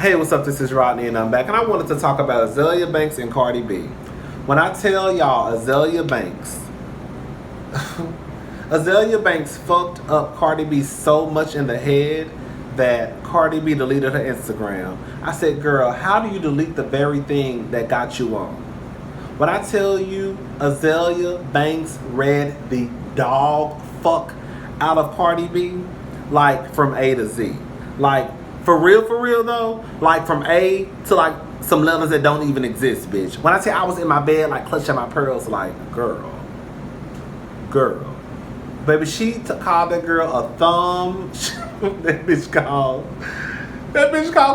Hey, what's up? This is Rodney and I'm back, and I wanted to talk about Azealia Banks and Cardi B. When I tell y'all Azealia Banks, Azealia Banks fucked up Cardi B so much in the head that Cardi B deleted her Instagram. I said, girl, how do you delete the very thing that got you on? When I tell you Azealia Banks read the dog fuck out of Cardi B, like from A to Z. Like, for real though, like from A to like some letters that don't even exist, bitch. When I say I was in my bed, like clutching my pearls, like, girl. Baby, she called that girl a thumb. that bitch called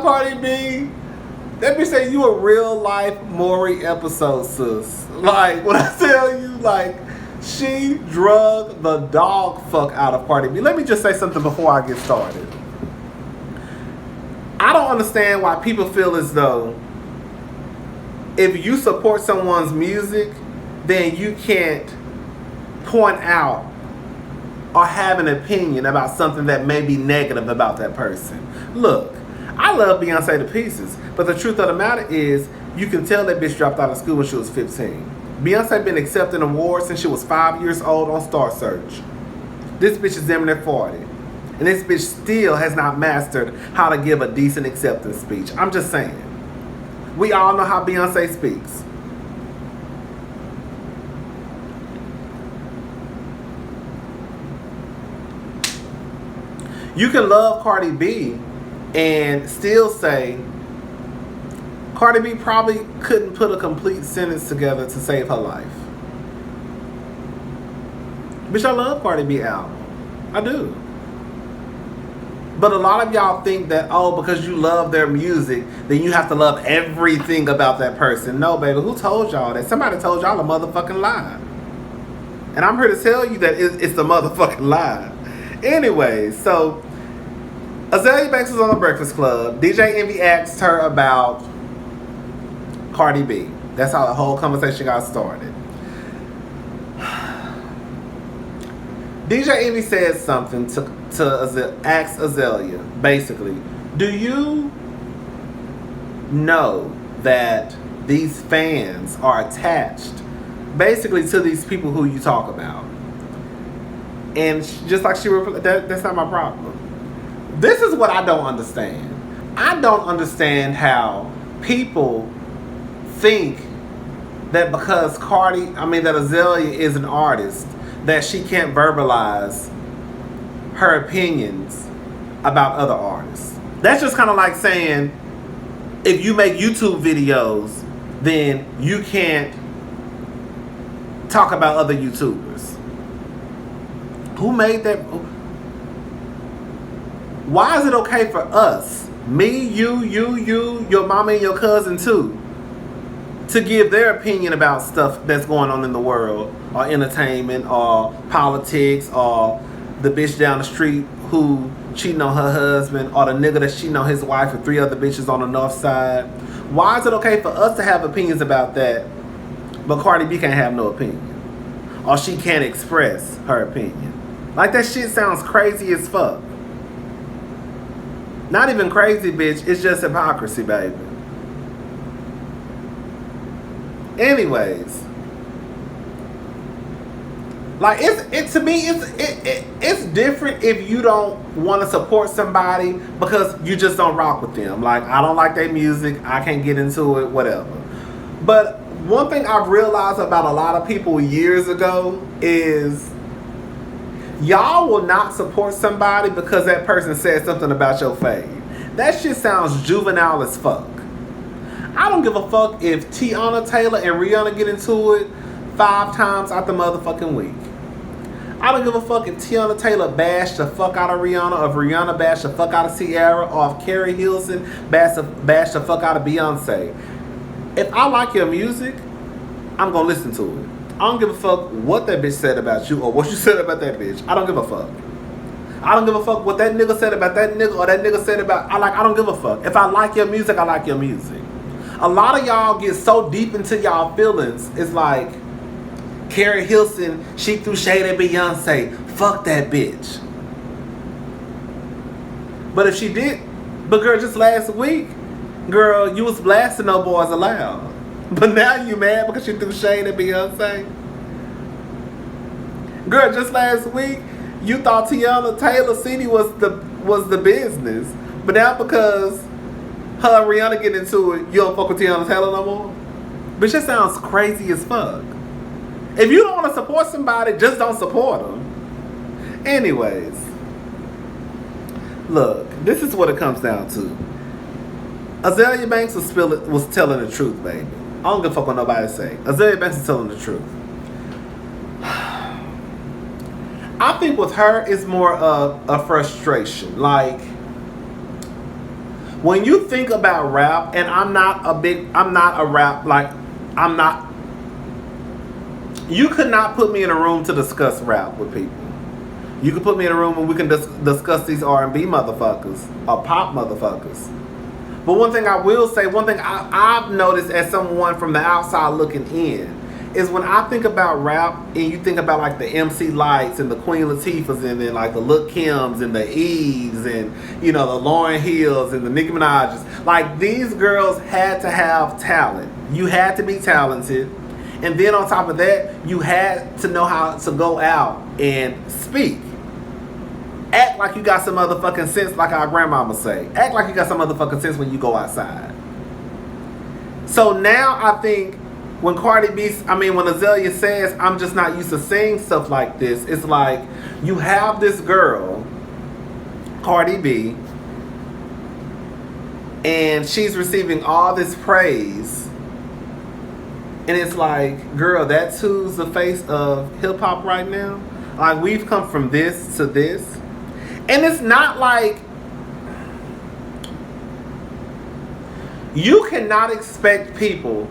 Cardi B. That bitch said you a real life Maury episode, sis. Like, when I tell you, like, she drug the dog fuck out of Cardi B. Let me just say something before I get started. I don't understand why people feel as though if you support someone's music, then you can't point out or have an opinion about something that may be negative about that person. Look, I love Beyonce to pieces, but the truth of the matter is, you can tell that bitch dropped out of school when she was 15. Beyonce been accepting awards since she was 5 years old on Star Search. This bitch is damn near 40. And this bitch still has not mastered how to give a decent acceptance speech. I'm just saying. We all know how Beyonce speaks. You can love Cardi B and still say Cardi B probably couldn't put a complete sentence together to save her life. Bitch, I love Cardi B album. I do. But a lot of y'all think that, oh, because you love their music, then you have to love everything about that person. No, baby, who told y'all that? Somebody told y'all a motherfucking lie. And I'm here to tell you that it's the motherfucking lie. Anyway, so Azealia Banks was on the Breakfast Club. DJ Envy asked her about Cardi B. That's how the whole conversation got started. DJ Envy said something to ask Azealia, basically, do you know that these fans are attached basically to these people who you talk about? And just like she replied, that's not my problem. This is what I don't understand. I don't understand how people think that because that Azealia is an artist, that she can't verbalize her opinions about other artists. That's just kind of like saying, if you make YouTube videos, then you can't talk about other YouTubers. Who made that? Why is it okay for us, me, you, your mama and your cousin too, to give their opinion about stuff that's going on in the world, or entertainment, or politics, or the bitch down the street who cheating on her husband, or the nigga that's cheating on his wife with 3 other bitches on the north side? Why is it okay for us to have opinions about that, but Cardi B can't have no opinion? Or she can't express her opinion? Like, that shit sounds crazy as fuck. Not even crazy, bitch. It's just hypocrisy, baby. Anyways, like, to me it's different if you don't want to support somebody because you just don't rock with them. Like, I don't like their music, I can't get into it, whatever. But one thing I've realized about a lot of people years ago is y'all will not support somebody because that person said something about your fave. That shit sounds juvenile as fuck. I don't give a fuck if Tiana Taylor and Rihanna get into it 5 times out the motherfucking week. I don't give a fuck if Tiana Taylor bashed the fuck out of Rihanna, or if Rihanna bashed the fuck out of Ciara, or if Carrie Hilson bashed the fuck out of Beyonce. If I like your music, I'm gonna listen to it. I don't give a fuck what that bitch said about you or what you said about that bitch. I don't give a fuck. I don't give a fuck what that nigga said about that nigga or that nigga said about... I don't give a fuck. If I like your music, I like your music. A lot of y'all get so deep into y'all feelings. It's like, Carrie Hilson, she threw shade at Beyonce. Fuck that bitch. But if she did... But girl, just last week, Girl, you was blasting No Boys Allowed. But now you mad because you threw shade at Beyonce? Girl, just last week, you thought Tiana Taylor CD was the business. But now because her and Rihanna get into it, you don't fuck with Tiana Taylor no more? Bitch, that sounds crazy as fuck. If you don't want to support somebody, just don't support them. Anyways, look, this is what it comes down to. Azealia Banks was telling the truth, baby. I don't give a fuck what nobody say. Azealia Banks is telling the truth. I think with her, it's more of a frustration. Like, when you think about rap, and I'm not a rap, like, you could not put me in a room to discuss rap with people. You could put me in a room and we can discuss these R&B motherfuckers or pop motherfuckers. But one thing I will say, one thing I've noticed as someone from the outside looking in, is when I think about rap and you think about like the MC Lights and the Queen Latifahs and then like the Lil' Kims and the Eves and, you know, the Lauryn Hills and the Nicki Minaj's, like these girls had to have talent. You had to be talented. And then on top of that, you had to know how to go out and speak. Act like you got some motherfucking sense, like our grandmama say. Act like you got some motherfucking sense when you go outside. So now I think when when Azealia says, I'm just not used to saying stuff like this, it's like you have this girl, Cardi B, and she's receiving all this praise. And it's like, girl, that's who's the face of hip hop right now. Like, we've come from this to this. And it's not like, you cannot expect people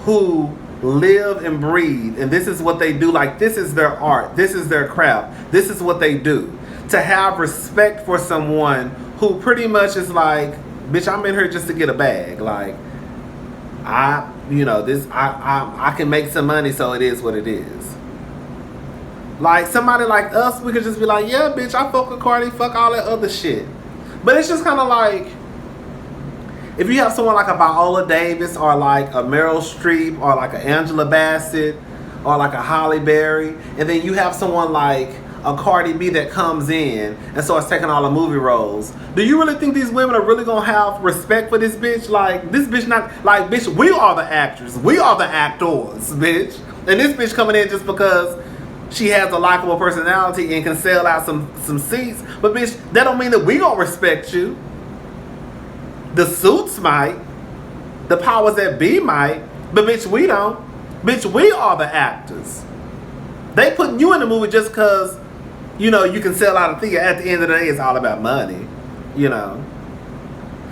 who live and breathe, and this is what they do, like this is their art, this is their craft, this is what they do, to have respect for someone who pretty much is like, bitch, I'm in here just to get a bag. Like, I can make some money, so it is what it is. Like, somebody like us, we could just be like, yeah, bitch, I fuck with Cardi, fuck all that other shit. But it's just kind of like, if you have someone like a Viola Davis or like a Meryl Streep or like an Angela Bassett or like a Halle Berry, and then you have someone like a Cardi B that comes in and starts taking all the movie roles, do you really think these women are really gonna have respect for this bitch? Like, this bitch not, like, bitch, we are the actors, we are the actors, bitch. And this bitch coming in just because she has a likable personality and can sell out some seats, but bitch, that don't mean that we gonna respect you. The suits might, the powers that be might, but bitch, we don't. Bitch, we are the actors. They putting you in the movie just because, you know, you can sell out a theater. At the end of the day, it's all about money, you know.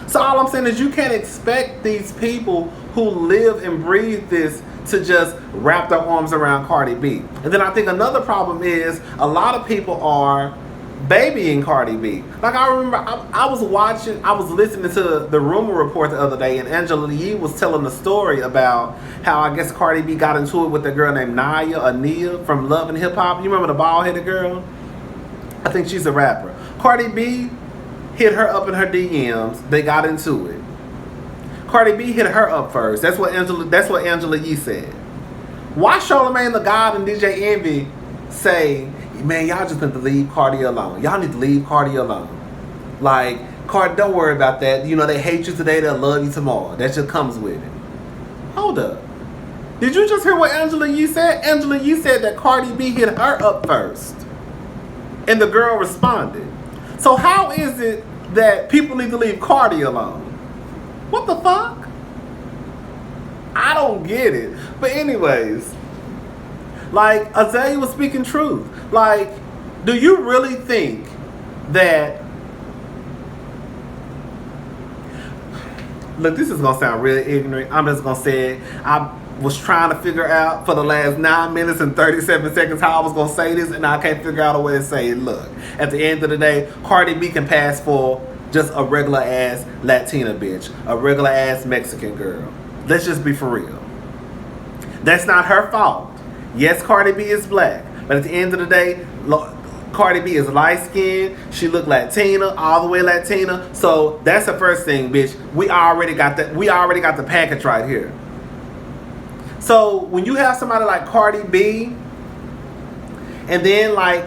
So all I'm saying is you can't expect these people who live and breathe this to just wrap their arms around Cardi B. And then I think another problem is a lot of people are babying Cardi B. Like, I remember I was listening to the Rumor Report the other day, and Angela Yee was telling the story about how I guess Cardi B got into it with a girl named Nia from Love and Hip Hop. You remember the bald-headed girl? I think she's a rapper. Cardi B hit her up in her DMs. They got into it. Cardi B hit her up first. That's what Angela Yee said. Why Charlamagne the God and DJ Envy say, man, y'all just need to leave Cardi alone. Y'all need to leave Cardi alone. Like, Cardi, don't worry about that. You know, they hate you today, they'll love you tomorrow. That just comes with it. Hold up. Did you just hear what Angela Yee said? Angela Yee said that Cardi B hit her up first. And the girl responded. So how is it that people need to leave Cardi alone? What the fuck? I don't get it. But anyways, like, Azealia was speaking truth. Like, do you really think that... Look, this is going to sound really ignorant. I'm just going to say it. I was trying to figure out for the last 9 minutes and 37 seconds how I was going to say this, and I can't figure out a way to say it. Look, at the end of the day, Cardi B can pass for just a regular ass Latina bitch, a regular ass Mexican girl. Let's just be for real. That's not her fault. Yes, Cardi B is black, but at the end of the day, Cardi B is light skinned. She look Latina, all the way Latina. So that's the first thing, bitch. We already got that. We already got the package right here. So when you have somebody like Cardi B, and then like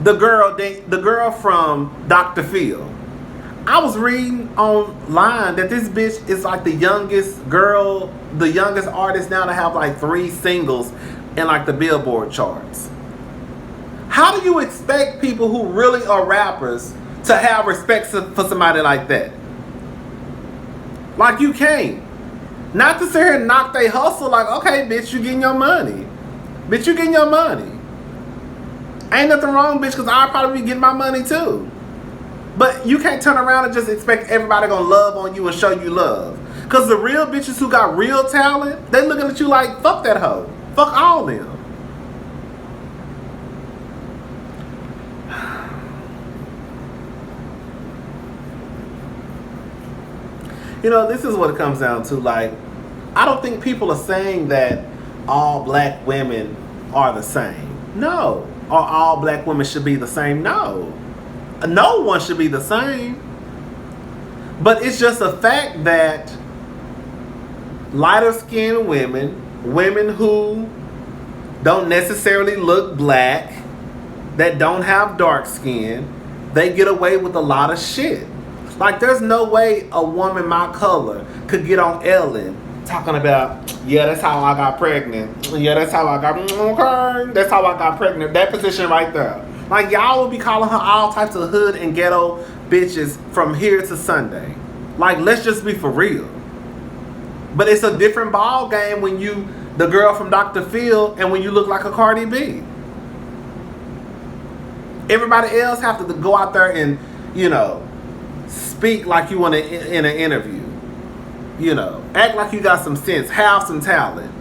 the girl from Dr. Phil, I was reading online that this bitch is like the youngest artist now to have like 3 singles in like the Billboard charts. How do you expect people who really are rappers to have respect for somebody like that? Like, you can't. Not to sit here and knock they hustle like, okay, bitch, you getting your money. Bitch, you getting your money. Ain't nothing wrong, bitch, because I'll probably be getting my money too. But you can't turn around and just expect everybody gonna love on you and show you love. Because the real bitches who got real talent, they looking at you like, fuck that hoe. Fuck all them. You know, this is what it comes down to. Like, I don't think people are saying that all black women are the same. No. Or all black women should be the same. No. No one should be the same. But it's just a fact that lighter skinned women who don't necessarily look black, that don't have dark skin, they get away with a lot of shit. Like, there's no way a woman my color could get on Ellen talking about, yeah, that's how I got pregnant. Yeah, that's how I got, okay, that's how I got pregnant. That position right there. Like, y'all will be calling her all types of hood and ghetto bitches from here to Sunday. Like, let's just be for real. But it's a different ball game when you, the girl from Dr. Phil, and when you look like a Cardi B. Everybody else have to go out there and, you know, speak like you want to in an interview. You know, act like you got some sense, have some talent.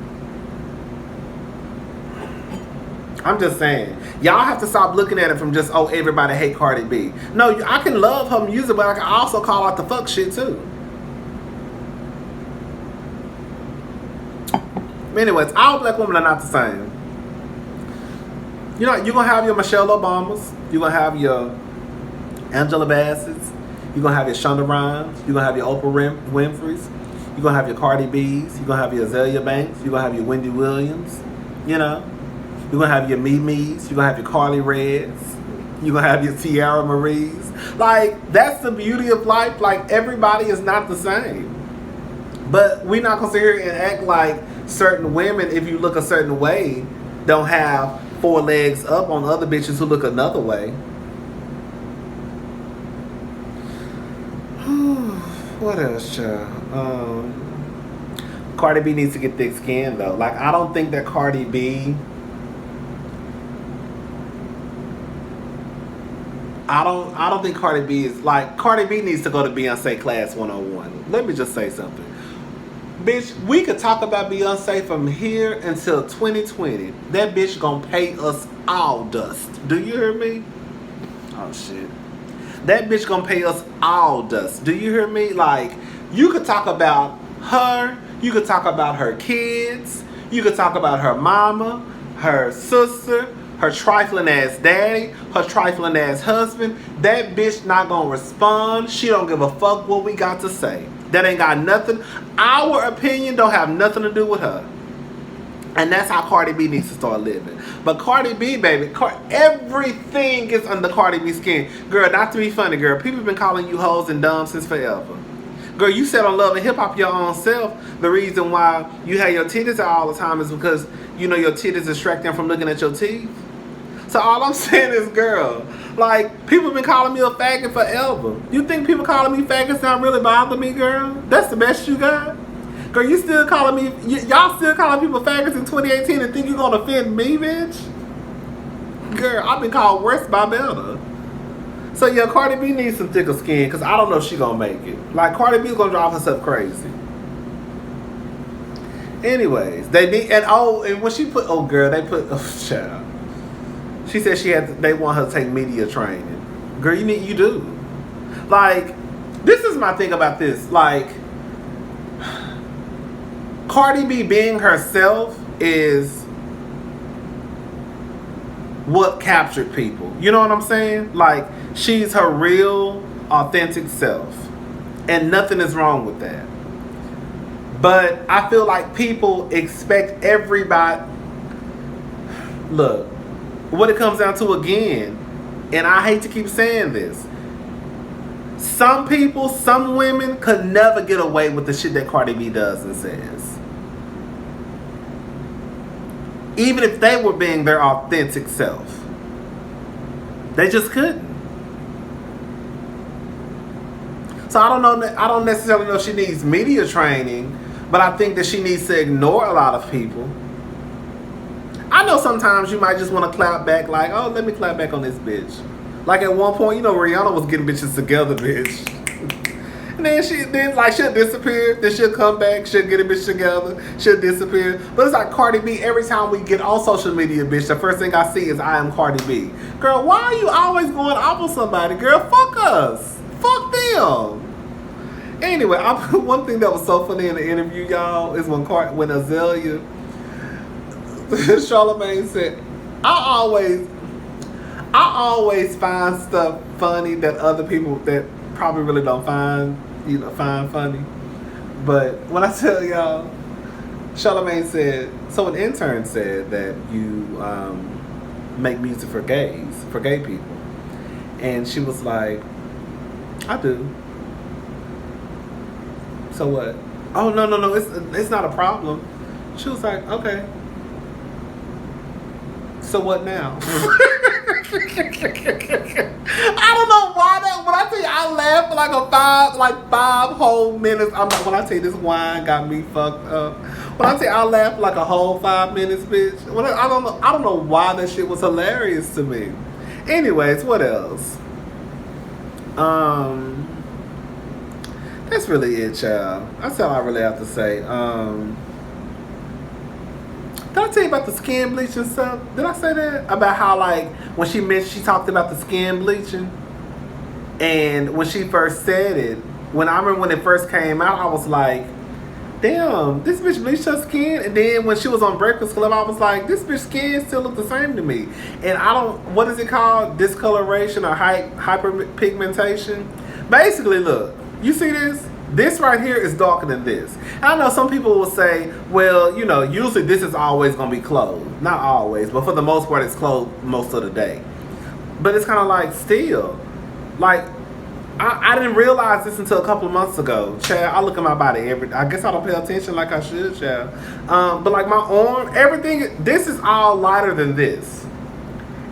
I'm just saying, y'all have to stop looking at it from just, oh, everybody hate Cardi B. No, I can love her music, but I can also call out the fuck shit too. Anyways, all black women are not the same. You know, you're going to have your Michelle Obamas. You're going to have your Angela Bassett's. You're going to have your Shonda Rhimes. You're going to have your Oprah Winfrey's. You're going to have your Cardi B's. You're going to have your Azealia Banks. You're going to have your Wendy Williams. You know. You're going to have your Mimi's. You're going to have your Carly Reds. You're going to have your Tiara Marie's. Like, that's the beauty of life. Like, everybody is not the same. But we're not going to sit here and act like certain women, if you look a certain way, don't have 4 legs up on other bitches who look another way. What else, child? Cardi B needs to get thick skin, though. Like, I don't think that Cardi B... I don't think Cardi B is... Like, Cardi B needs to go to Beyonce Class 101. Let me just say something. Bitch, we could talk about Beyonce from here until 2020. That bitch gonna pay us all dust. Do you hear me? Oh, shit. That bitch gonna pay us all dust. Do you hear me? Like, you could talk about her. You could talk about her kids. You could talk about her mama, her sister, her trifling ass daddy, her trifling ass husband. That bitch not gonna respond. She don't give a fuck what we got to say. That ain't got nothing. Our opinion don't have nothing to do with her. And that's how Cardi B needs to start living. But Cardi B, baby, everything is under Cardi B's skin. Girl, not to be funny, girl. People been calling you hoes and dumb since forever. Girl, you said on Love and Hip Hop your own self. The reason why you have your titties out all the time is because, you know, your titties distract them from looking at your teeth. So all I'm saying is, girl, like, people been calling me a faggot forever. You think people calling me faggots not really bother me, girl? That's the best you got? Girl, you still calling me, y'all still calling people faggots in 2018 and think you're gonna offend me, bitch? Girl, I've been called worse by better. So yeah, Cardi B needs some thicker skin, because I don't know if she gonna make it. Like, Cardi B's gonna drive herself crazy. Anyways, they need, and when she put, child. She said they want her to take media training. Girl, you do. Like, this is my thing about this. Like, Cardi B being herself is what captured people. You know what I'm saying? Like, she's her real, authentic self. And nothing is wrong with that. But I feel like people expect everybody. Look, what it comes down to again, and I hate to keep saying this, some people, some women could never get away with the shit that Cardi B does and says. Even if they were being their authentic self. They just couldn't. So I don't necessarily know she needs media training, but I think that she needs to ignore a lot of people. I know sometimes you might just want to clap back like, oh, let me clap back on this bitch. Like at one point, you know, Rihanna was getting bitches together, bitch. And then she'll disappear, then she'll come back, she'll get a bitch together, she'll disappear. But it's like Cardi B, every time we get on social media, bitch, the first thing I see is I am Cardi B. Girl, why are you always going off on somebody? Girl, fuck us. Fuck them. Anyway, one thing that was so funny in the interview, y'all, is when Azealia, Charlamagne said, I always find stuff funny that other people that probably really don't find funny. But when I tell y'all, Charlamagne said, so an intern said that you make music for gay people. And she was like, I do. So what? Oh, no, it's not a problem. She was like, okay. So what now? I don't know why that. When I tell you, I laughed for like five whole minutes. I'm like, when I tell you this wine got me fucked up. When I tell you, I laughed for like a whole 5 minutes, bitch. I don't know why that shit was hilarious to me. Anyways, what else? That's really it, child. That's all I really have to say. Did I tell you about the skin bleaching stuff? Did I say that? About how, like, when she talked about the skin bleaching, and when she first said it, when it first came out, I was like, damn, this bitch bleached her skin. And then when she was on Breakfast Club, I was like, this bitch skin still look the same to me. And what is it called? Discoloration or hyperpigmentation? Basically, look, you see this? This right here is darker than this. And I know some people will say, well, usually this is always going to be clothed. Not always, but for the most part, it's clothed most of the day. But it's kind of like still. Like, I didn't realize this until a couple of months ago. Chad, I look at my body I guess I don't pay attention like I should, Chad. But like my arm, everything, this is all lighter than this.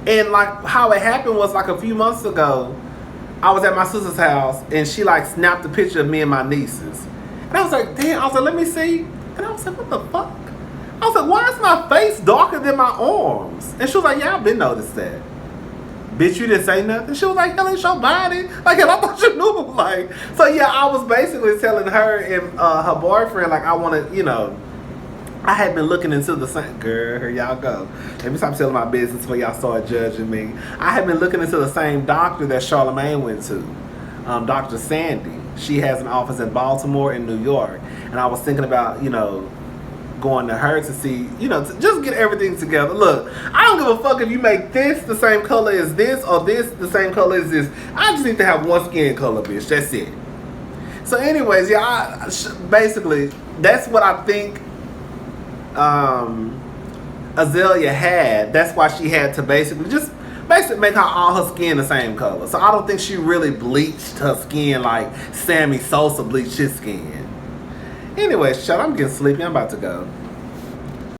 And like how it happened was like a few months ago, I was at my sister's house and she like snapped a picture of me and my nieces. And I was like, damn, I was like, let me see. And I was like, what the fuck? I was like, why is my face darker than my arms? And she was like, yeah, I've been noticed that. Bitch, you didn't say nothing? She was like, hell, it's your body. Like, hell, I thought you knew. Like, so yeah, I was basically telling her and her boyfriend, like, I want to, I had been looking into the same. Girl, here y'all go. Let me stop telling my business before y'all start judging me. I had been looking into the same doctor that Charlamagne went to, Dr. Sandy. She has an office in Baltimore and New York. And I was thinking about, going to her to see, to just get everything together. Look, I don't give a fuck if you make this the same color as this or this the same color as this. I just need to have one skin color, bitch. That's it. So anyways, yeah, basically, that's what I think Azealia had. That's why she had to basically make all her skin the same color. So I don't think she really bleached her skin like Sammy Sosa bleached his skin. Anyways, shut up, I'm getting sleepy. I'm about to go.